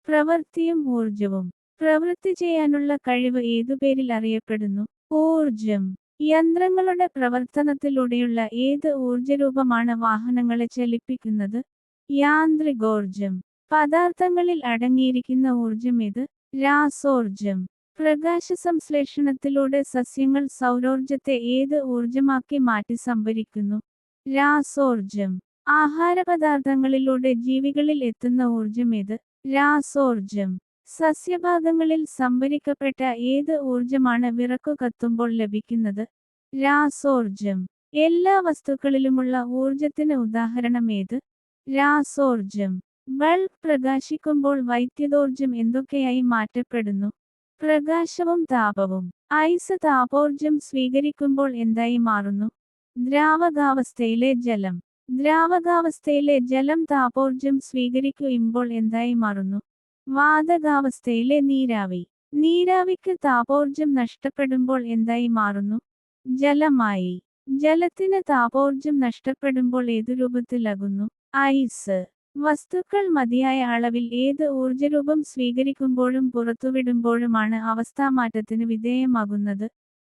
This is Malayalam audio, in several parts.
പ്രവൃത്തിയും ഊർജവും. പ്രവൃത്തി ചെയ്യാനുള്ള കഴിവ് ഏതു പേരിൽ അറിയപ്പെടുന്നു? ഊർജം. യന്ത്രങ്ങളുടെ പ്രവർത്തനത്തിലൂടെയുള്ള ഏത് ഊർജരൂപമാണ് വാഹനങ്ങളെ ചലിപ്പിക്കുന്നത്? യാന്ത്രികോർജം. പദാർത്ഥങ്ങളിൽ അടങ്ങിയിരിക്കുന്ന ഊർജം ഏത്? രാസോർജം. പ്രകാശസംശ്ലേഷണത്തിലൂടെ സസ്യങ്ങൾ സൗരോർജത്തെ ഏത് ഊർജമാക്കി മാറ്റി സംഭരിക്കുന്നു? രാസോർജം. ആഹാരപദാർത്ഥങ്ങളിലൂടെ ജീവികളിൽ എത്തുന്ന ഊർജം ഏത്? രാസോർജം. സസ്യഭാഗങ്ങളിൽ സംഭരിക്കപ്പെട്ട ഏത് ഊർജമാണ് വിറകു കത്തുമ്പോൾ ലഭിക്കുന്നത്? രാസോർജം. എല്ലാ വസ്തുക്കളിലുമുള്ള ഊർജത്തിന് ഉദാഹരണം ഏത്? രാസോർജം. ബൾബ് പ്രകാശിക്കുമ്പോൾ വൈദ്യുതോർജം എന്തൊക്കെയായി മാറ്റപ്പെടുന്നു? പ്രകാശവും താപവും. ഐസ് താപോർജം സ്വീകരിക്കുമ്പോൾ എന്തായി മാറുന്നു? ദ്രാവകാവസ്ഥയിലെ ജലം. ദ്രാവകാവസ്ഥയിലെ ജലം താപോർജം സ്വീകരിക്കുമ്പോൾ എന്തായി മാറുന്നു? വാതകാവസ്ഥയിലെ നീരാവി. നീരാവിക്ക് താപോർജം നഷ്ടപ്പെടുമ്പോൾ എന്തായി മാറുന്നു? ജലമായി. ജലത്തിന് താപോർജം നഷ്ടപ്പെടുമ്പോൾ ഏതു രൂപത്തിലാകുന്നു? ഐസ്. വസ്തുക്കൾ മതിയായ അളവിൽ ഏത് ഊർജരൂപം സ്വീകരിക്കുമ്പോഴും പുറത്തുവിടുമ്പോഴുമാണ് അവസ്ഥാമാറ്റത്തിന് വിധേയമാകുന്നത്?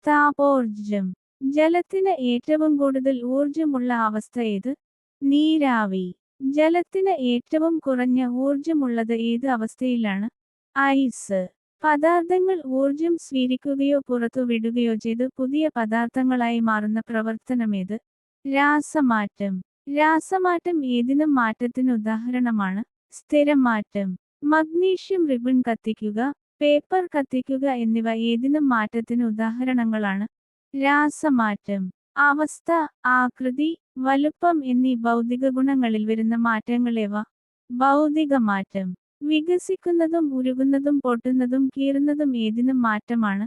താപോർജം. ജലത്തിന് ഏറ്റവും കൂടുതൽ ഊർജമുള്ള അവസ്ഥ ഏത്? നീരാവി. ജലത്തിന് ഏറ്റവും കുറഞ്ഞ ഊർജമുള്ളത് ഏത് അവസ്ഥയിലാണ്? ഐസ്. പദാർത്ഥങ്ങൾ ഊർജം സ്വീകരിക്കുകയോ പുറത്തുവിടുകയോ ചെയ്ത് പുതിയ പദാർത്ഥങ്ങളായി മാറുന്ന പ്രവർത്തനമേത്? രാസമാറ്റം. രാസമാറ്റം ഏതിനും മാറ്റത്തിന് ഉദാഹരണമാണ്? സ്ഥിരമാറ്റം. മഗ്നീഷ്യം റിബൺ കത്തിക്കുക, പേപ്പർ കത്തിക്കുക എന്നിവ ഏതിനും മാറ്റത്തിന് ഉദാഹരണങ്ങളാണ്? രാസമാറ്റം. അവസ്ഥ, ആകൃതി, വലുപ്പം എന്നീ ഭൗതിക ഗുണങ്ങളിൽ വരുന്ന മാറ്റങ്ങളേവ? ഭൗതികമാറ്റം. വികസിക്കുന്നതും ഉരുകുന്നതും പൊട്ടുന്നതും കീറുന്നതും ഏതിനും മാറ്റമാണ്?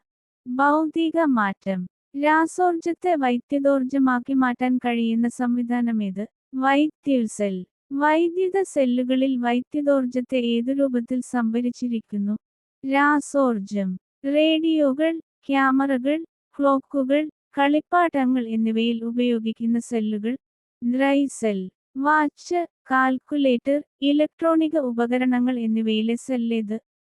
ഭൗതിക മാറ്റം. രാസോർജത്തെ വൈദ്യുതോർജമാക്കി മാറ്റാൻ കഴിയുന്ന സംവിധാനമേത്? വൈദ്യുതസെൽ. വൈദ്യുത സെല്ലുകളിൽ വൈദ്യുതോർജത്തെ ഏതു രൂപത്തിൽ സംഭരിച്ചിരിക്കുന്നു? രാസോർജം. റേഡിയോകൾ, ക്യാമറകൾ, ക്ലോക്കുകൾ, കളിപ്പാട്ടങ്ങൾ എന്നിവയിൽ ഉപയോഗിക്കുന്ന സെല്ലുകൾ? ഡ്രൈസെൽ. വാച്ച്, കാൽക്കുലേറ്റർ, ഇലക്ട്രോണിക ഉപകരണങ്ങൾ എന്നിവയിലെ സെല്ലേത്?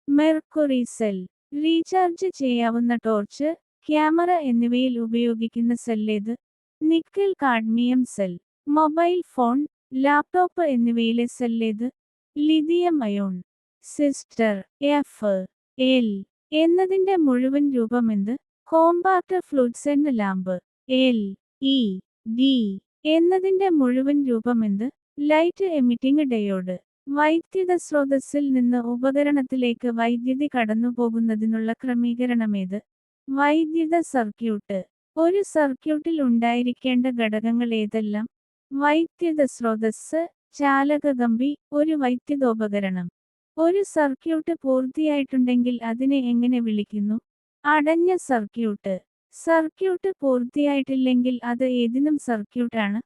Mercury cell. റീചാർജ് ചെയ്യാവുന്ന ടോർച്ച്, ക്യാമറ എന്നിവയിൽ ഉപയോഗിക്കുന്ന സെല്ലേത്? Nickel cadmium cell. Mobile phone, laptop എന്നിവയിലെ സെല്ലേത്? Lithium ion. സിസ്റ്റർ. എഫ്. എൽ. എന്നതിന്റെ മുഴുവൻ രൂപമെന്ത്? Compact fluorescent lamp. L. E. D. എന്നതിന്റെ മുഴുവൻ രൂപമെന്ത്? Light emitting diode. വൈദ്യുത സ്രോതസ്സിൽ നിന്ന് ഉപകരണത്തിലേക്ക് വൈദ്യുതി കടന്നുപോകുന്നതിനുള്ള ക്രമീകരണമേത്? വൈദ്യുത സർക്യൂട്ട്. ഒരു സർക്യൂട്ടിൽ ഉണ്ടായിരിക്കേണ്ട ഘടകങ്ങൾ ഏതെല്ലാം? വൈദ്യുത സ്രോതസ്സ്, ചാലകകമ്പി, ഒരു വൈദ്യുതോപകരണം. ഒരു സർക്യൂട്ട് പൂർത്തിയായിട്ടുണ്ടെങ്കിൽ അതിനെ എങ്ങനെ വിളിക്കുന്നു? അടഞ്ഞ സർക്യൂട്ട്. സർക്യൂട്ട് പൂർത്തിയായിട്ടില്ലെങ്കിൽ അത് ഏതിനും സർക്യൂട്ടാണ്?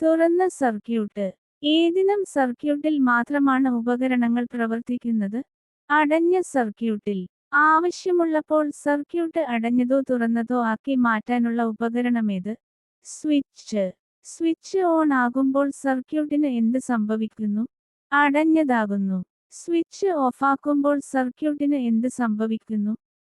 തുറന്ന സർക്യൂട്ട്. ഏതിനും സർക്യൂട്ടിൽ മാത്രമാണ് ഉപകരണങ്ങൾ പ്രവർത്തിക്കുന്നത്? അടഞ്ഞ സർക്യൂട്ടിൽ. ആവശ്യമുള്ളപ്പോൾ സർക്യൂട്ട് അടഞ്ഞതോ തുറന്നതോ ആക്കി മാറ്റാനുള്ള ഉപകരണമേത്? സ്വിച്ച്. സ്വിച്ച് ഓൺ ആകുമ്പോൾ സർക്യൂട്ടിന് എന്ത് സംഭവിക്കുന്നു? അടഞ്ഞതാകുന്നു. സ്വിച്ച് ഓഫാക്കുമ്പോൾ സർക്യൂട്ടിന് എന്ത് സംഭവിക്കുന്നു?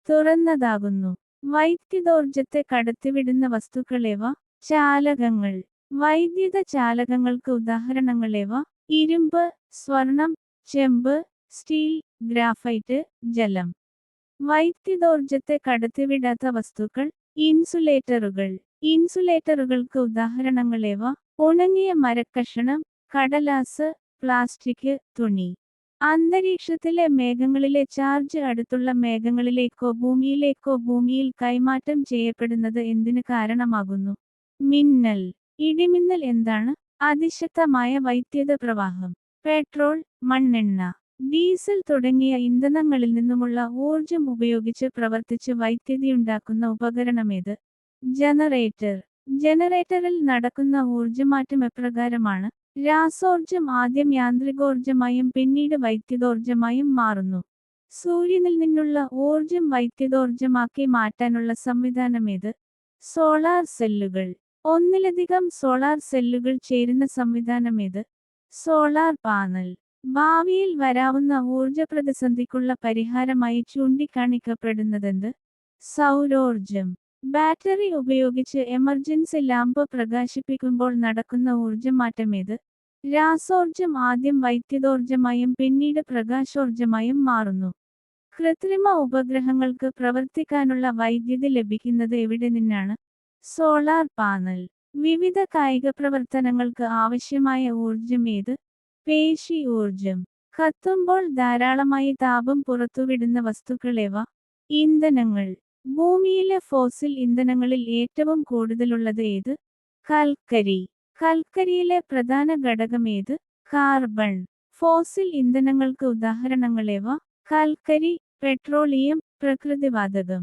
തുറന്നതാകുന്നു. വൈദ്യുതോർജത്തെ കടത്തിവിടുന്ന വസ്തുക്കളേവ? ചാലകങ്ങൾ. വൈദ്യുത ചാലകങ്ങൾക്ക് ഉദാഹരണങ്ങളേവ? ഇരുമ്പ്, സ്വർണം, ചെമ്പ്, സ്റ്റീൽ, ഗ്രാഫൈറ്റ്, ജലം. വൈദ്യുതോർജത്തെ കടത്തിവിടാത്ത വസ്തുക്കൾ? ഇൻസുലേറ്ററുകൾ. ഇൻസുലേറ്ററുകൾക്ക് ഉദാഹരണങ്ങളേവ? ഉണങ്ങിയ മരക്കഷണം, കടലാസ്, പ്ലാസ്റ്റിക്, തുണി. അന്തരീക്ഷത്തിലെ മേഘങ്ങളിലെ ചാർജ് അടുത്തുള്ള മേഘങ്ങളിലേക്കോ ഭൂമിയിലേക്കോ ഭൂമിയിൽ കൈമാറ്റം ചെയ്യപ്പെടുന്നത് എന്തിന് കാരണമാകുന്നു? മിന്നൽ. ഇടിമിന്നൽ എന്താണ്? അതിശക്തമായ വൈദ്യുത പ്രവാഹം. പെട്രോൾ, മണ്ണെണ്ണ, ഡീസൽ തുടങ്ങിയ ഇന്ധനങ്ങളിൽ നിന്നുമുള്ള ഊർജം ഉപയോഗിച്ച് പ്രവർത്തിച്ച് വൈദ്യുതിയുണ്ടാക്കുന്ന ഉപകരണമേത്? ജനറേറ്റർ. ജനറേറ്ററിൽ നടക്കുന്ന ഊർജമാറ്റം എപ്രകാരമാണ്? രാസോർജം ആദ്യം യാന്ത്രികോർജമായും പിന്നീട് വൈദ്യുതോർജമായും മാറുന്നു. സൂര്യനിൽ നിന്നുള്ള ഊർജം വൈദ്യുതോർജമാക്കി മാറ്റാനുള്ള സംവിധാനമേത്? സോളാർ സെല്ലുകൾ. ഒന്നിലധികം സോളാർ സെല്ലുകൾ ചേരുന്ന സംവിധാനമേത്? Solar panel. ഭാവിയിൽ വരാവുന്ന ഊർജ പ്രതിസന്ധിക്കുള്ള പരിഹാരമായി ചൂണ്ടിക്കാണിക്കപ്പെടുന്നതെന്ത്? സൗരോർജം. ബാറ്ററി ഉപയോഗിച്ച് എമർജൻസി ലാമ്പ് പ്രകാശിപ്പിക്കുമ്പോൾ നടക്കുന്ന ഊർജമാറ്റമേത്? രാസോർജം ആദ്യം വൈദ്യുതോർജമായും പിന്നീട് പ്രകാശോർജമായും മാറുന്നു. കൃത്രിമ ഉപഗ്രഹങ്ങൾക്ക് പ്രവർത്തിക്കാനുള്ള വൈദ്യുതി ലഭിക്കുന്നത് എവിടെ നിന്നാണ്? Solar panel. വിവിധ കായിക പ്രവർത്തനങ്ങൾക്ക് ആവശ്യമായ ഊർജം ഏത്? പേശി ഊർജം. കത്തുമ്പോൾ ധാരാളമായി താപം പുറത്തുവിടുന്ന വസ്തുക്കളേവ? ഇന്ധനങ്ങൾ. ഭൂമിയിലെ ഫോസിൽ ഇന്ധനങ്ങളിൽ ഏറ്റവും കൂടുതലുള്ളത് ഏത്? കൽക്കരി. കൽക്കരിയിലെ പ്രധാന ഘടകമേത്? കാർബൺ. ഫോസിൽ ഇന്ധനങ്ങൾക്ക് ഉദാഹരണങ്ങളേവ? കൽക്കരി, പെട്രോളിയം, പ്രകൃതിവാതകം.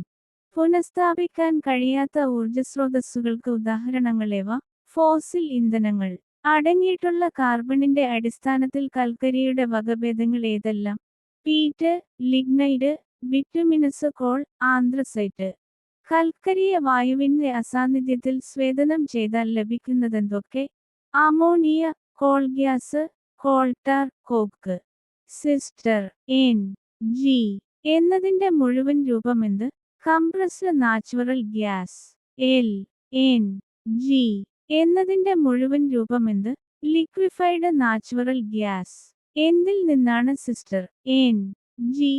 പുനഃസ്ഥാപിക്കാൻ കഴിയാത്ത ഊർജസ്രോതസ്സുകൾക്ക് ഉദാഹരണങ്ങളേവ? ഫോസിൽ ഇന്ധനങ്ങൾ. അടങ്ങിയിട്ടുള്ള കാർബണിന്റെ അടിസ്ഥാനത്തിൽ കൽക്കരിയുടെ വകഭേദങ്ങൾ ഏതെല്ലാം? Peat, lignite, bituminous coal, anthracite. കൽക്കരിയെ വായുവിന്റെ അസാന്നിധ്യത്തിൽ സ്വേദനം ചെയ്താൽ ലഭിക്കുന്നതെന്തൊക്കെ? Ammonia, coal gas, coal tar, coke. സിസ്റ്റർ. എൻ. ജി എന്നതിന്റെ മുഴുവൻ രൂപമെന്ത്? Compressed natural gas. L. N. G എന്നതിന്റെ മുഴുവൻ രൂപമെന്ത്? Liquefied natural gas. എന്തിൽ നിന്നാണ് സിസ്റ്റർ, N. G,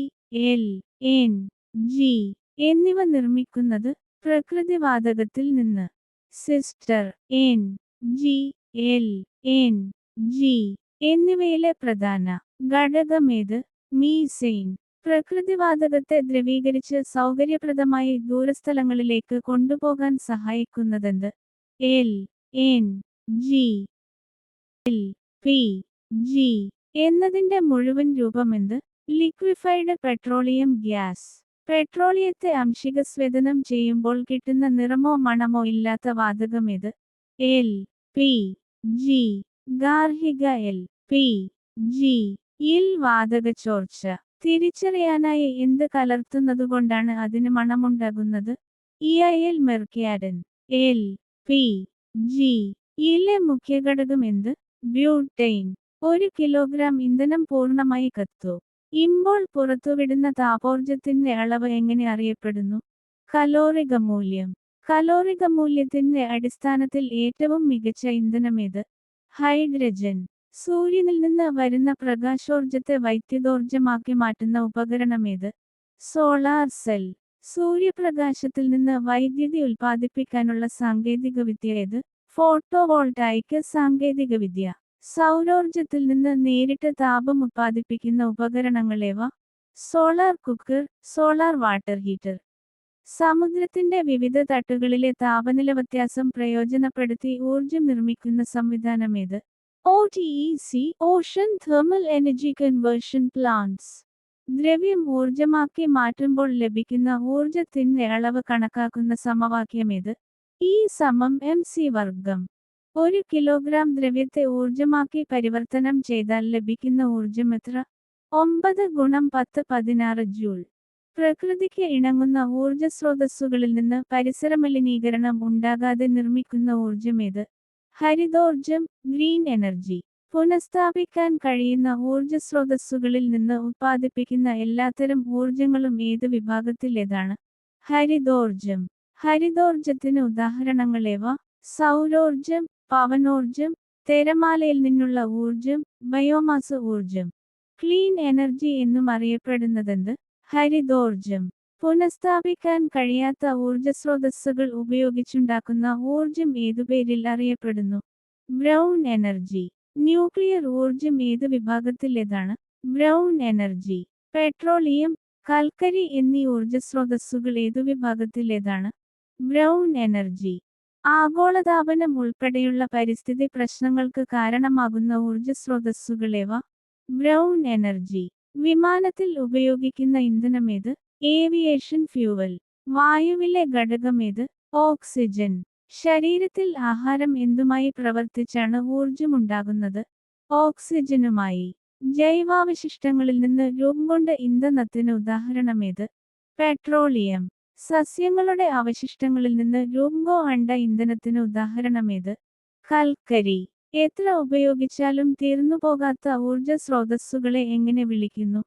L. N. G എന്നിവ നിർമ്മിക്കുന്നത്? പ്രകൃതിവാതകത്തിൽ നിന്ന്. സിസ്റ്റർ, N. G, L. N. G എന്നിവയിലെ പ്രധാന ഘടകമേത്? മീഥെയ്ൻ. പ്രകൃതിവാതകത്തെ ദ്രവീകരിച്ച് സൗകര്യപ്രദമായി ദൂരസ്ഥലങ്ങളിലേക്ക് കൊണ്ടുപോകാൻ സഹായിക്കുന്നതെന്ത്? L. N. G. L. P. G എന്നതിന്റെ മുഴുവൻ രൂപമെന്ത്? Liquefied petroleum gas. പെട്രോളിയത്തെ അംശിക സ്വേദനം ചെയ്യുമ്പോൾ കിട്ടുന്ന നിറമോ മണമോ ഇല്ലാത്ത വാതകമേത്? എൽ. പി. ജി. ഗാർഹിക എൽ. പി. ജി യിൽ വാതകച്ചോർച്ച തിരിച്ചറിയാനായി എന്ത് കലർത്തുന്നതുകൊണ്ടാണ് അതിന് മണമുണ്ടാകുന്നത്? Ethyl mercaptan. L. P. G യിലെ മുഖ്യഘടകം എന്ത്? ബ്യൂട്ടൈൻ. 1 കിലോഗ്രാം ഇന്ധനം പൂർണ്ണമായി കത്തുമ്പോൾ പുറത്തുവിടുന്ന താപോർജ്ജത്തിന്റെ അളവ് എങ്ങനെ അറിയപ്പെടുന്നു? കലോറിക മൂല്യം. കലോറിക മൂല്യത്തിന്റെ അടിസ്ഥാനത്തിൽ ഏറ്റവും മികച്ച ഇന്ധനമേത്? ഹൈഡ്രജൻ. സൂര്യനിൽ നിന്ന് വരുന്ന പ്രകാശോർജ്ജത്തെ വൈദ്യുതോർജ്ജമാക്കി മാറ്റുന്ന ഉപകരണമേത്? Solar cell. സൂര്യപ്രകാശത്തിൽ നിന്ന് വൈദ്യുതി ഉൽപ്പാദിപ്പിക്കാനുള്ള സാങ്കേതികവിദ്യ ഏത്? ഫോട്ടോവോൾട്ടായിക് സാങ്കേതികവിദ്യ. സൗരോർജ്ജത്തിൽ നിന്ന് നേരിട്ട് താപം ഉത്പാദിപ്പിക്കുന്ന ഉപകരണങ്ങളേവ? Solar cooker, solar water heater. സമുദ്രത്തിന്റെ വിവിധ തട്ടുകളിലെ താപനില വ്യത്യാസം പ്രയോജനപ്പെടുത്തി ഊർജ്ജം നിർമ്മിക്കുന്ന സംവിധാനമേത്? OTEC, ocean thermal energy conversion plants. ദ്രവ്യം ഊർജ്ജമാക്കി മാറ്റുമ്പോൾ ലഭിക്കുന്ന ഊർജ്ജത്തിന്റെ അളവ് കണക്കാക്കുന്ന സമവാക്യമേത്? E=mc വർഗം. 1 കിലോഗ്രാം ദ്രവ്യത്തെ ഊർജ്ജമാക്കി പരിവർത്തനം ചെയ്താൽ ലഭിക്കുന്ന ഊർജ്ജം എത്ര? 9 × 10⁻16 ജൂൾ. പ്രകൃതിക്ക് ഇണങ്ങുന്ന ഊർജ്ജസ്രോതസ്സുകളിൽ നിന്ന് പരിസരമലിനീകരണം ഉണ്ടാകാതെ നിർമ്മിക്കുന്ന ഊർജ്ജമേത്? ഹരിതോർജ്ജം, ഗ്രീൻ എനർജി. പുനഃസ്ഥാപിക്കാൻ കഴിയുന്ന ഊർജ്ജസ്രോതസ്സുകളിൽ നിന്ന് ഉത്പാദിപ്പിക്കുന്ന എല്ലാത്തരം ഊർജ്ജങ്ങളും ഏത് വിഭാഗത്തിലേതാണ്? ഹരിതോർജ്ജം. ഹരിതോർജ്ജത്തിന് ഉദാഹരണങ്ങളേവ? സൗരോർജ്ജം, പവനോർജ്ജം, തിരമാലയിൽ നിന്നുള്ള ഊർജ്ജം, ബയോമാസ് ഊർജ്ജം. ക്ലീൻ എനർജി എന്നും അറിയപ്പെടുന്നതെന്ത്? ഹരിതോർജ്ജം. പുനഃസ്ഥാപിക്കാൻ കഴിയാത്ത ഊർജ്ജസ്രോതസ്സുകൾ ഉപയോഗിച്ചുണ്ടാക്കുന്ന ഊർജ്ജം ഏതുപേരിൽ അറിയപ്പെടുന്നു? Brown energy. ന്യൂക്ലിയർ ഊർജ്ജം ഏത് വിഭാഗത്തിലേതാണ്? Brown energy. പെട്രോളിയം, കൽക്കരി എന്നീ ഊർജ്ജസ്രോതസ്സുകൾ ഏതു വിഭാഗത്തിലേതാണ്? Brown energy. ആഗോളതാപനം ഉൾപ്പെടെയുള്ള പരിസ്ഥിതി പ്രശ്നങ്ങൾക്ക് കാരണമാകുന്ന ഊർജ്ജസ്രോതസ്സുകളേവ? Brown energy. വിമാനത്തിൽ ഉപയോഗിക്കുന്ന ഇന്ധനമേത്? Aviation fuel. വായുവിലെ ഘടകമേത്? ഓക്സിജൻ. ശരീരത്തിൽ ആഹാരം എന്തുമായി പ്രവർത്തിച്ചാണ് ഊർജ്ജമുണ്ടാകുന്നത്? ഓക്സിജനുമായി. ജൈവാവശിഷ്ടങ്ങളിൽ നിന്ന് രൂപംകൊണ്ട ഇന്ധനത്തിന് ഉദാഹരണമേത്? പെട്രോളിയം. സസ്യങ്ങളുടെ അവശിഷ്ടങ്ങളിൽ നിന്ന് രൂപംകൊണ്ട ഇന്ധനത്തിന് ഉദാഹരണമേത്? കൽക്കരി. എത്ര ഉപയോഗിച്ചാലും തീർന്നുപോകാത്ത ഊർജ സ്രോതസ്സുകളെ എങ്ങനെ വിളിക്കുന്നു?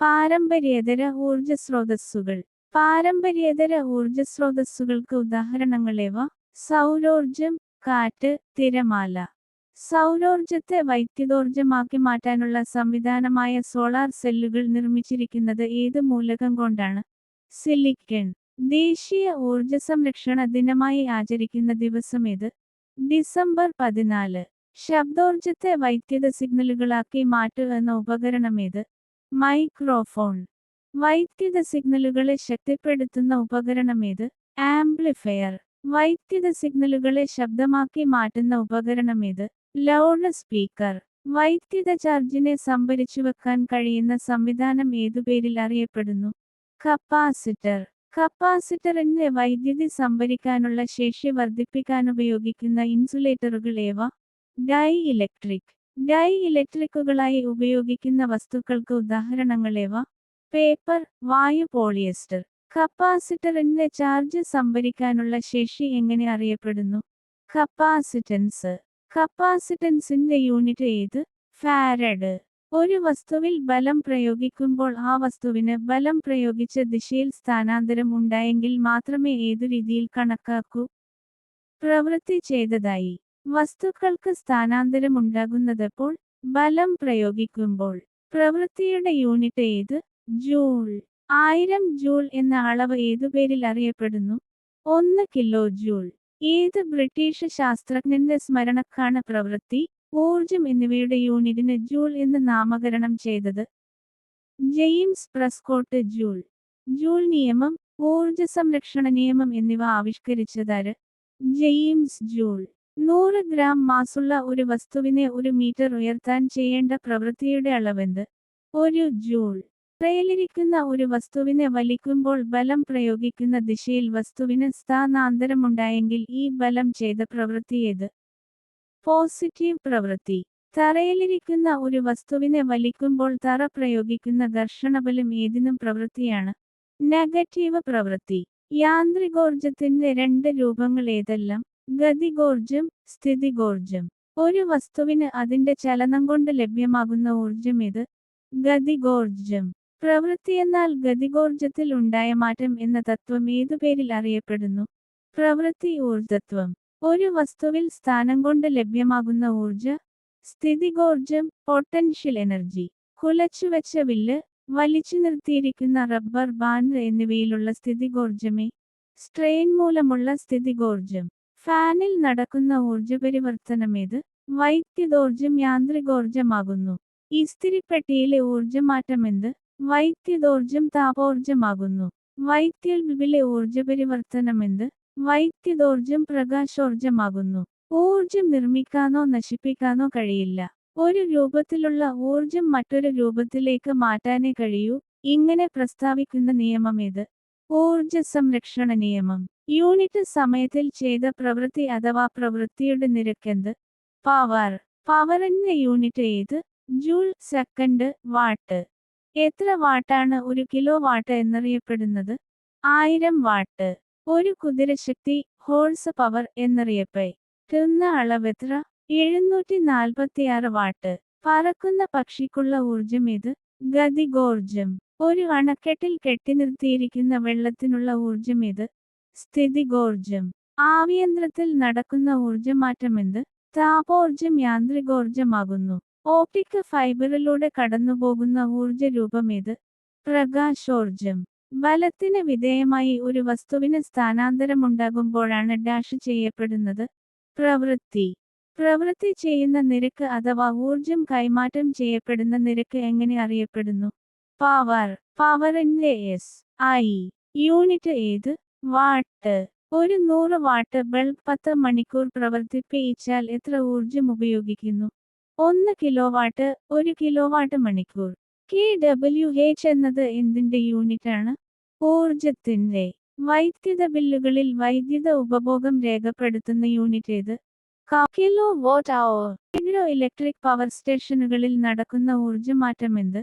പാരമ്പര്യേതര ഊർജ സ്രോതസ്സുകൾ. പാരമ്പര്യേതര ഊർജ സ്രോതസ്സുകൾക്ക് ഉദാഹരണങ്ങളേവ: സൗരോർജം, കാറ്റ്, തിരമാല. സൗരോർജത്തെ വൈദ്യുതോർജമാക്കി മാറ്റാനുള്ള സംവിധാനമായ സോളാർ സെല്ലുകൾ നിർമ്മിച്ചിരിക്കുന്നത് ഏത് മൂലകം കൊണ്ടാണ്? സിലിക്കൺ. ദേശീയ ഊർജ സംരക്ഷണ ദിനമായി ആചരിക്കുന്ന ദിവസമേത്? ഡിസംബർ 14. ശബ്ദോർജത്തെ വൈദ്യുത സിഗ്നലുകളാക്കി മാറ്റുന്ന ഉപകരണമേത്? മൈക്രോഫോൺ. വൈദ്യുത സിഗ്നലുകളെ ശക്തിപ്പെടുത്തുന്ന ഉപകരണമേത്? ആംപ്ലിഫയർ. വൈദ്യുത സിഗ്നലുകളെ ശബ്ദമാക്കി മാറ്റുന്ന ഉപകരണമേത്? Loud speaker. വൈദ്യുത ചാർജിനെ സംഭരിച്ചുവെക്കാൻ കഴിയുന്ന സംവിധാനം ഏതുപേരിൽ അറിയപ്പെടുന്നു? കപ്പാസിറ്റർ. കപ്പാസിറ്ററിന്റെ വൈദ്യുതി സംഭരിക്കാനുള്ള ശേഷി വർദ്ധിപ്പിക്കാനുപയോഗിക്കുന്ന ഇൻസുലേറ്ററുകൾ ഏവ? Dye electric. ഡൈ ഇലക്ട്രിക്കുകളായി ഉപയോഗിക്കുന്ന വസ്തുക്കൾക്ക് ഉദാഹരണങ്ങളേവ? പേപ്പർ, വായു, പോളിയസ്റ്റർ. കപ്പാസിറ്ററിന്റെ ചാർജ് സംഭരിക്കാനുള്ള ശേഷി എങ്ങനെ അറിയപ്പെടുന്നു? കപ്പാസിറ്റൻസ്. കപ്പാസിറ്റൻസിന്റെ യൂണിറ്റ് ഏത്? ഫാരഡ്. ഒരു വസ്തുവിൽ ബലം പ്രയോഗിക്കുമ്പോൾ ആ വസ്തുവിന് ബലം പ്രയോഗിച്ച ദിശയിൽ സ്ഥാനാന്തരം ഉണ്ടായെങ്കിൽ മാത്രമേ ഏതു രീതിയിൽ കണക്കാക്കൂ? പ്രവൃത്തി ചെയ്തതായി. വസ്തുക്കൾക്ക് സ്ഥാനാന്തരമുണ്ടാകുന്നതെപ്പോൾ? ബലം പ്രയോഗിക്കുമ്പോൾ. പ്രവൃത്തിയുടെ യൂണിറ്റ് ഏത്? ജൂൾ. 1000 ജൂൾ എന്ന അളവ് ഏതുപേരിൽ അറിയപ്പെടുന്നു? 1 കിലോ ജൂൾ. ഏത് ബ്രിട്ടീഷ് ശാസ്ത്രജ്ഞന്റെ സ്മരണക്കാണ് പ്രവൃത്തി, ഊർജം എന്നിവയുടെ യൂണിറ്റിന് ജൂൾ എന്ന് നാമകരണം ചെയ്തത്? James Prescott joule. ജൂൾ നിയമം, ഊർജ സംരക്ഷണ നിയമം എന്നിവ ആവിഷ്കരിച്ചതാര്? James Joule. 100 ഗ്രാം മാസുള്ള ഒരു വസ്തുവിനെ 1 മീറ്റർ ഉയർത്താൻ ചെയ്യേണ്ട പ്രവൃത്തിയുടെ അളവെന്ത്? 1 ജൂൾ. ട്രെയിലിരിക്കുന്ന ഒരു വസ്തുവിനെ വലിക്കുമ്പോൾ ബലം പ്രയോഗിക്കുന്ന ദിശയിൽ വസ്തുവിന് സ്ഥാനാന്തരമുണ്ടായെങ്കിൽ ഈ ബലം ചെയ്ത പ്രവൃത്തി ഏത്? പോസിറ്റീവ് പ്രവൃത്തി. തറയിലിരിക്കുന്ന ഒരു വസ്തുവിനെ വലിക്കുമ്പോൾ തറ പ്രയോഗിക്കുന്ന ഘർഷണബലം ഏതിനും പ്രവൃത്തിയാണ്? നെഗറ്റീവ് പ്രവൃത്തി. യാന്ത്രികോർജത്തിന്റെ 2 രൂപങ്ങൾ ഏതെല്ലാം? ഗതികോർജം, സ്ഥിതികോർജം. ഒരു വസ്തുവിന് അതിന്റെ ചലനം കൊണ്ട് ലഭ്യമാകുന്ന ഊർജമേത്? ഗതികോർജം. പ്രവൃത്തിയെന്നാൽ ഗതികോർജത്തിൽ ഉണ്ടായ മാറ്റം എന്ന തത്വം ഏതുപേരിൽ അറിയപ്പെടുന്നു? പ്രവൃത്തി ഊർജത്വം. ഒരു വസ്തുവിൽ സ്ഥാനം കൊണ്ട് ലഭ്യമാകുന്ന ഊർജ. സ്ഥിതികോർജം, പൊട്ടൻഷ്യൽ എനർജി. കുലച്ചുവെച്ച വില്ല്, വലിച്ചു നിർത്തിയിരിക്കുന്ന റബ്ബർ ബാൻഡ് എന്നിവയിലുള്ള സ്ഥിതികോർജമേ. സ്ട്രെയിൻ മൂലമുള്ള സ്ഥിതികോർജം. ഫാനിൽ നടക്കുന്ന ഊർജപരിവർത്തനമേത്? വൈദ്യുതോർജം യാന്ത്രികോർജമാകുന്നു. ഇസ്തിരിപ്പെട്ടിയിലെ ഊർജമാറ്റമെന്ത്? വൈദ്യുതോർജം താപോർജമാകുന്നു. വൈദ്യുതബൾബിലെ ഊർജപരിവർത്തനമെന്ത്? വൈദ്യുതോർജം പ്രകാശോർജമാകുന്നു. ഊർജം നിർമ്മിക്കാനോ നശിപ്പിക്കാനോ കഴിയില്ല. ഒരു രൂപത്തിലുള്ള ഊർജം മറ്റൊരു രൂപത്തിലേക്ക് മാറ്റാനേ കഴിയൂ. ഇങ്ങനെ പ്രസ്താവിക്കുന്ന നിയമമേത്? ഊർജ സംരക്ഷണ നിയമം. യൂണിറ്റ് സമയത്തിൽ ചെയ്ത പ്രവൃത്തി അഥവാ പ്രവൃത്തിയുടെ നിരക്കെന്ത്? പവർ. പവറിന്റെ യൂണിറ്റ് ഏത്? Joule, second, what. എത്ര വാട്ടാണ് 1 കിലോ വാട്ട് എന്നറിയപ്പെടുന്നത്? 1000 വാട്ട്. ഒരു കുതിരശക്തി, ഹോഴ്സ് പവർ എന്നറിയപ്പെടുന്ന അളവെത്ര? 746 വാട്ട്. പറക്കുന്ന പക്ഷിക്കുള്ള ഊർജമേത്? ഗതികോർജം. ഒരു അണക്കെട്ടിൽ കെട്ടിനിർത്തിയിരിക്കുന്ന വെള്ളത്തിനുള്ള ഊർജമേത്? സ്ഥിതികോർജം. ആവിയന്ത്രത്തിൽ നടക്കുന്ന ഊർജമാറ്റമെന്ത്? താപോർജം യാന്ത്രികോർജമാകുന്നു. ഓപ്റ്റിക് ഫൈബറിലൂടെ കടന്നുപോകുന്ന ഊർജ രൂപമേത്? പ്രകാശോർജം. ബലത്തിന് വിധേയമായി ഒരു വസ്തുവിന് സ്ഥാനാന്തരമുണ്ടാകുമ്പോഴാണ് ഡാഷ് ചെയ്യപ്പെടുന്നത്? പ്രവൃത്തി. പ്രവൃത്തി ചെയ്യുന്ന നിരക്ക് അഥവാ ഊർജം കൈമാറ്റം ചെയ്യപ്പെടുന്ന നിരക്ക് എങ്ങനെ അറിയപ്പെടുന്നു? പവർ. പവറിന്റെ SI യൂണിറ്റ് ഏത്? വാട്ട്. ഒരു 100 വാട്ട് ബൾബ് 10 മണിക്കൂർ പ്രവർത്തിപ്പിച്ചാൽ എത്ര ഊർജം ഉപയോഗിക്കുന്നു? 1 കിലോവാട്ട്. 1 കിലോവാട്ട് മണിക്കൂർ. kWh എന്നത് എന്തിന്റെ യൂണിറ്റാണ്? ഊർജത്തിന്റെ. വൈദ്യുത ബില്ലുകളിൽ വൈദ്യുത ഉപഭോഗം രേഖപ്പെടുത്തുന്ന യൂണിറ്റ് ഏത്? Kilo watt hour. Hydro electric power സ്റ്റേഷനുകളിൽ നടക്കുന്ന ഊർജമാറ്റമെന്ത്?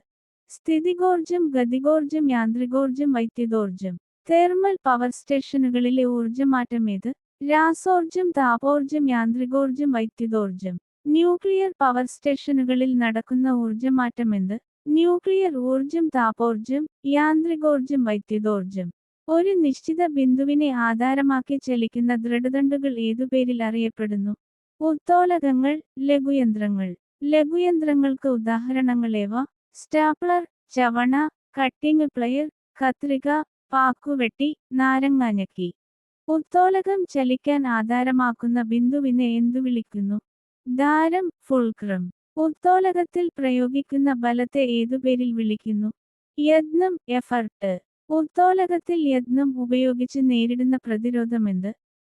സ്ഥിതികോർജം, ഗതികോർജം, യാന്ത്രികോർജം, വൈദ്യുതോർജം. തെർമൽ പവർ സ്റ്റേഷനുകളിലെ ഊർജമാറ്റമേത്? രാസോർജം, താപോർജം, യാന്ത്രികോർജം, വൈദ്യുതോർജം. ന്യൂക്ലിയർ പവർ സ്റ്റേഷനുകളിൽ നടക്കുന്ന ഊർജ്ജമാറ്റമെന്ത്? ന്യൂക്ലിയർ ഊർജ്ജം, താപോർജ്ജം, യാന്ത്രികോർജ്ജം, വൈദ്യുതോർജ്ജം. ഒരു നിശ്ചിത ബിന്ദുവിനെ ആധാരമാക്കി ചലിക്കുന്ന ദൃഢദണ്ഡുകൾ ഏതുപേരിൽ അറിയപ്പെടുന്നു? ഉത്തോലകങ്ങൾ, ലഘുയന്ത്രങ്ങൾ. ലഘുയന്ത്രങ്ങൾക്ക് ഉദാഹരണങ്ങളേവ? സ്റ്റാപ്ലർ, ചവണ, കട്ടിംഗ് പ്ലയർ, കത്രിക, പാക്കുവെട്ടി, നാരങ്ങാഞ്ഞക്കി. ഉത്തോലകം ചലിക്കാൻ ആധാരമാക്കുന്ന ബിന്ദുവിനെ എന്തു വിളിക്കുന്നു? ദാരം, ഫുൾക്രം. ഉത്തോലകത്തിൽ പ്രയോഗിക്കുന്ന ബലത്തെ ഏതുപേരിൽ വിളിക്കുന്നു? യത്നം, എഫർട്ട്. ഉത്തോലകത്തിൽ യത്നം ഉപയോഗിച്ച് നേരിടുന്ന പ്രതിരോധമെന്ത്?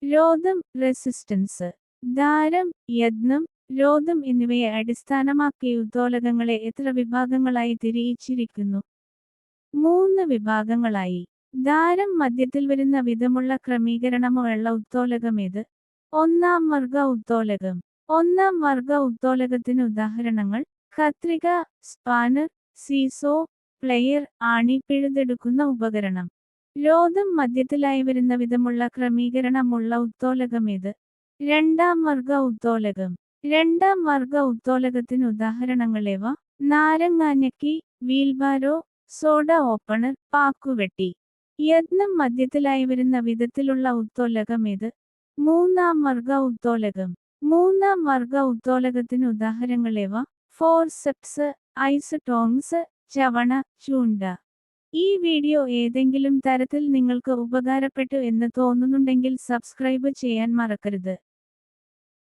രോധം, റെസിസ്റ്റൻസ്. ദാരം, യത്നം, രോധം എന്നിവയെ അടിസ്ഥാനമാക്കി ഉത്തോലകങ്ങളെ എത്ര വിഭാഗങ്ങളായി തിരിച്ചിരിക്കുന്നു? 3 വിഭാഗങ്ങളായി. ദാരം മധ്യത്തിൽ വരുന്ന വിധമുള്ള ക്രമീകരണമുള്ള ഉത്തോലകമേത്? 1-ാം വർഗ ഉത്തോലകം. 1-ാം വർഗ ഉത്തോലകത്തിന് ഉദാഹരണങ്ങൾ? കത്രിക, സ്പാനർ, സീസോ, പ്ലെയർ, ആണി, പിഴുതെടുക്കുന്ന ഉപകരണം. രോധം മധ്യത്തിലായി വരുന്ന വിധമുള്ള ക്രമീകരണമുള്ള ഉത്തോലകമേത്? 2-ാം വർഗ ഉത്തോലകം. 2-ാം വർഗ ഉത്തോലകത്തിന് ഉദാഹരണങ്ങളേവ? നാരങ്ങാഞ്ഞക്കി, വീൽബാരോ, സോഡ ഓപ്പണർ, പാക്കുവെട്ടി. യത്നം മധ്യത്തിലായി വരുന്ന വിധത്തിലുള്ള ഉത്തോലകമേത്? 3-ാം വർഗ ഉത്തോലകം. 3-ാം വർഗ ഉത്തോലകത്തിന് ഉദാഹരണങ്ങളേവ? ഫോർസെപ്സ്, ഐസ് ടോങ്സ്, ചവണ, ചൂണ്ട. ഈ വീഡിയോ ഏതെങ്കിലും തരത്തിൽ നിങ്ങൾക്ക് ഉപകാരപ്പെട്ടു എന്ന് തോന്നുന്നുണ്ടെങ്കിൽ സബ്സ്ക്രൈബ് ചെയ്യാൻ മറക്കരുത്.